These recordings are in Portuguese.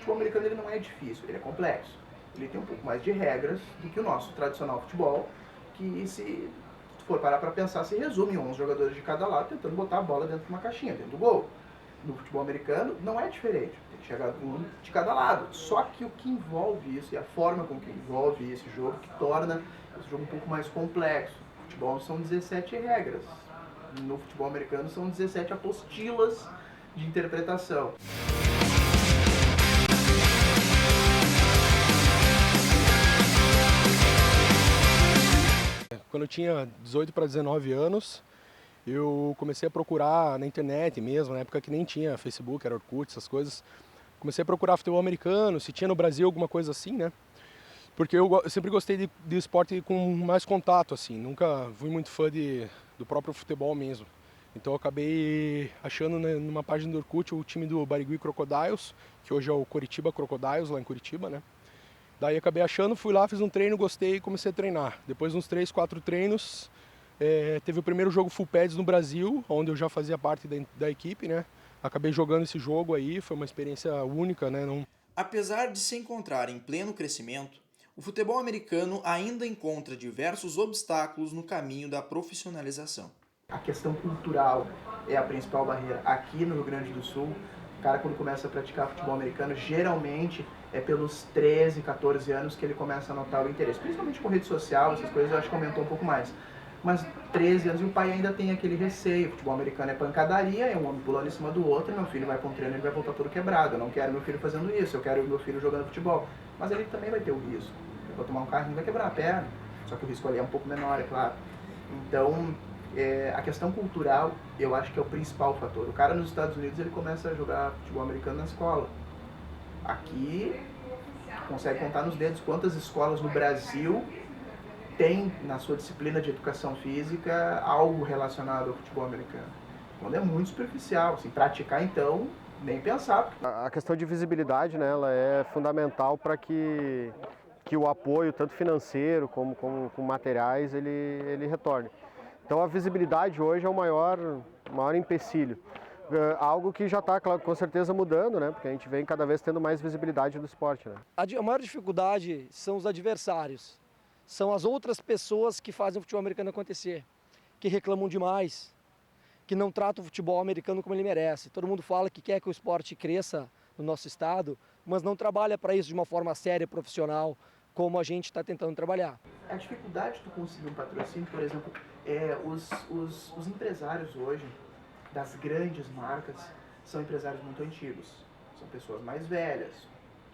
futebol americano ele não é difícil, ele é complexo. Ele tem um pouco mais de regras do que o nosso tradicional futebol, que se for parar para pensar, se resume em 11 jogadores de cada lado tentando botar a bola dentro de uma caixinha, dentro do gol. No futebol americano não é diferente, tem que chegar um de cada lado. Só que o que envolve isso e a forma com que envolve esse jogo que torna esse jogo um pouco mais complexo. No futebol são 17 regras, no futebol americano são 17 apostilas de interpretação. Quando eu tinha 18 para 19 anos, eu comecei a procurar na internet mesmo, na época que nem tinha Facebook, era Orkut, essas coisas. Comecei a procurar futebol americano, se tinha no Brasil alguma coisa assim, né? Porque eu sempre gostei de esporte com mais contato, assim. Nunca fui muito fã do próprio futebol mesmo. Então eu acabei achando, né, numa página do Orkut o time do Barigui Crocodiles, que hoje é o Curitiba Crocodiles, lá em Curitiba, né? Daí acabei achando, fui lá, fiz um treino, gostei e comecei a treinar. Depois de uns 3, 4 treinos, teve o primeiro jogo Full Pads no Brasil, onde eu já fazia parte da equipe, né? Acabei jogando esse jogo aí, foi uma experiência única, né? Apesar de se encontrar em pleno crescimento, o futebol americano ainda encontra diversos obstáculos no caminho da profissionalização. A questão cultural é a principal barreira. Aqui no Rio Grande do Sul, o cara quando começa a praticar futebol americano, geralmente é pelos 13, 14 anos que ele começa a notar o interesse. Principalmente com rede social, essas coisas eu acho que aumentou um pouco mais. Mas 13 anos e o pai ainda tem aquele receio. O futebol americano é pancadaria, é um homem pulando em cima do outro, meu filho vai para um treino e ele vai voltar todo quebrado. Eu não quero meu filho fazendo isso, eu quero meu filho jogando futebol. Mas ele também vai ter o risco. Ele vai tomar um carrinho e vai quebrar a perna. Só que o risco ali é um pouco menor, é claro. Então, a questão cultural, eu acho que é o principal fator. O cara nos Estados Unidos, ele começa a jogar futebol americano na escola. Aqui, consegue contar nos dedos quantas escolas no Brasil tem na sua disciplina de educação física algo relacionado ao futebol americano. Quando é muito superficial, assim, praticar então, nem pensar. A questão de visibilidade, né, ela é fundamental para que o apoio, tanto financeiro como com materiais, ele retorne. Então a visibilidade hoje é o maior empecilho. Algo que já está, claro, com certeza mudando, né? Porque a gente vem cada vez tendo mais visibilidade do esporte, né? A maior dificuldade são os adversários. São as outras pessoas que fazem o futebol americano acontecer, que reclamam demais, que não tratam o futebol americano como ele merece. Todo mundo fala que quer que o esporte cresça no nosso estado, mas não trabalha para isso de uma forma séria, profissional, como a gente está tentando trabalhar. A dificuldade de tu conseguir um patrocínio, por exemplo, os empresários hoje das grandes marcas são empresários muito antigos, são pessoas mais velhas.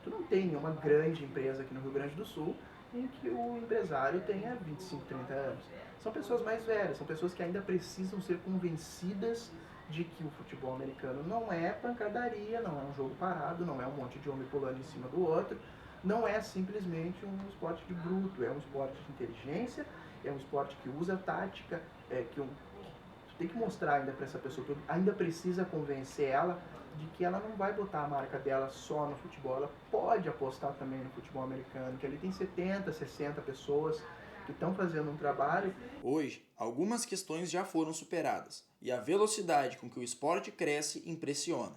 Tu não tem nenhuma grande empresa aqui no Rio Grande do Sul em que o empresário tenha 25, 30 anos. São pessoas mais velhas, são pessoas que ainda precisam ser convencidas de que o futebol americano não é pancadaria, não é um jogo parado, não é um monte de homem pulando em cima do outro, não é simplesmente um esporte de bruto, é um esporte de inteligência, é um esporte que usa tática, tu tem que mostrar ainda para essa pessoa, tu ainda precisa convencer ela de que ela não vai botar a marca dela só no futebol, ela pode apostar também no futebol americano, que ali tem 70, 60 pessoas que estão fazendo um trabalho. Hoje, algumas questões já foram superadas e a velocidade com que o esporte cresce impressiona.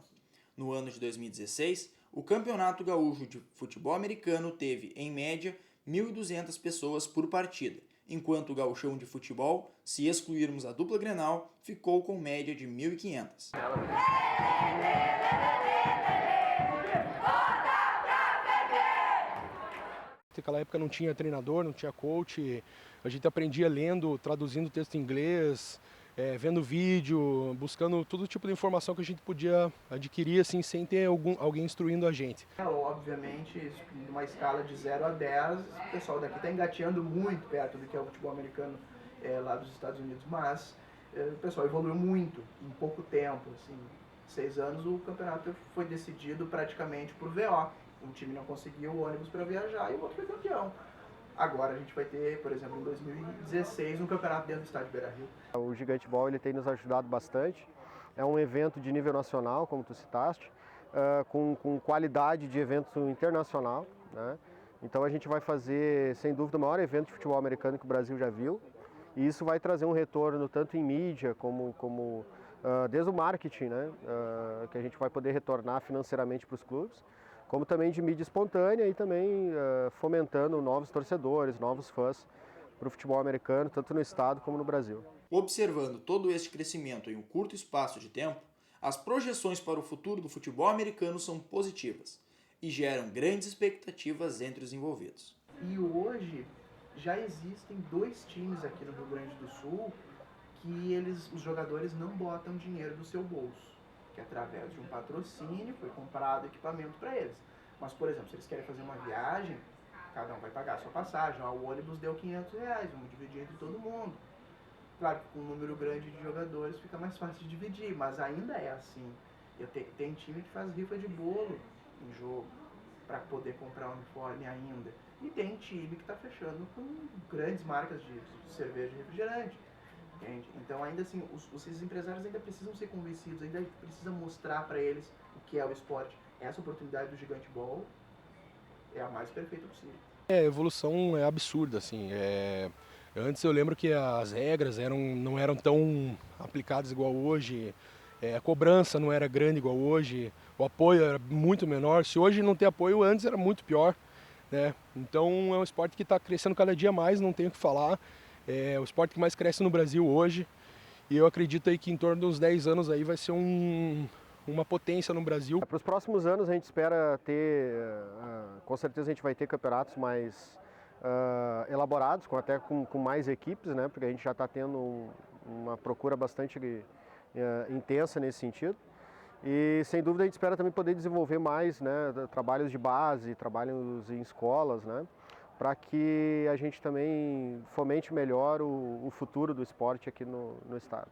No ano de 2016, o Campeonato Gaúcho de Futebol Americano teve, em média, 1.200 pessoas por partida, enquanto o Gauchão de Futebol, se excluirmos a dupla Grenal, ficou com média de 1.500. Naquela época não tinha treinador, não tinha coach, a gente aprendia lendo, traduzindo texto em inglês, vendo vídeo, buscando todo tipo de informação que a gente podia adquirir assim, sem ter alguém instruindo a gente. Obviamente, numa escala de 0 a 10, o pessoal daqui está engateando muito perto do que é o futebol americano lá dos Estados Unidos, mas o pessoal evoluiu muito em pouco tempo. Assim, 6 anos o campeonato foi decidido praticamente por VO. Um time não conseguiu o ônibus para viajar e o outro foi campeão. Agora a gente vai ter, por exemplo, em 2016, um campeonato dentro do estádio Beira-Rio. O Gigante Ball ele tem nos ajudado bastante. É um evento de nível nacional, como tu citaste, com qualidade de evento internacional, né? Então a gente vai fazer, sem dúvida, o maior evento de futebol americano que o Brasil já viu. E isso vai trazer um retorno tanto em mídia como desde o marketing, né? Que a gente vai poder retornar financeiramente para os clubes, como também de mídia espontânea e também fomentando novos torcedores, novos fãs para o futebol americano, tanto no estado como no Brasil. Observando todo este crescimento em um curto espaço de tempo, as projeções para o futuro do futebol americano são positivas e geram grandes expectativas entre os envolvidos. E hoje já existem 2 times aqui no Rio Grande do Sul que os jogadores não botam dinheiro do seu bolso, que através de um patrocínio foi comprado equipamento para eles. Mas, por exemplo, se eles querem fazer uma viagem, cada um vai pagar a sua passagem. O ônibus deu R$500, vamos dividir entre todo mundo. Claro que com um número grande de jogadores fica mais fácil de dividir, mas ainda é assim. Tem time que faz rifa de bolo em jogo para poder comprar um uniforme ainda. E tem time que está fechando com grandes marcas de cerveja e refrigerante. Entende? Então, ainda assim, esses empresários ainda precisam ser convencidos, ainda precisam mostrar para eles o que é o esporte. Essa oportunidade do Gigante Ball é a mais perfeita possível. A evolução é absurda, assim. Antes eu lembro que as regras não eram tão aplicadas igual hoje, a cobrança não era grande igual hoje, o apoio era muito menor. Se hoje não tem apoio, antes era muito pior, né? Então é um esporte que está crescendo cada dia mais, não tenho o que falar. É o esporte que mais cresce no Brasil hoje e eu acredito aí que em torno de uns 10 anos aí vai ser uma potência no Brasil. Para os próximos anos a gente espera ter, com certeza a gente vai ter campeonatos mais elaborados, até com mais equipes, né? Porque a gente já está tendo uma procura bastante intensa nesse sentido. E sem dúvida a gente espera também poder desenvolver mais, né, trabalhos de base, trabalhos em escolas, né, para que a gente também fomente melhor o futuro do esporte aqui no estado.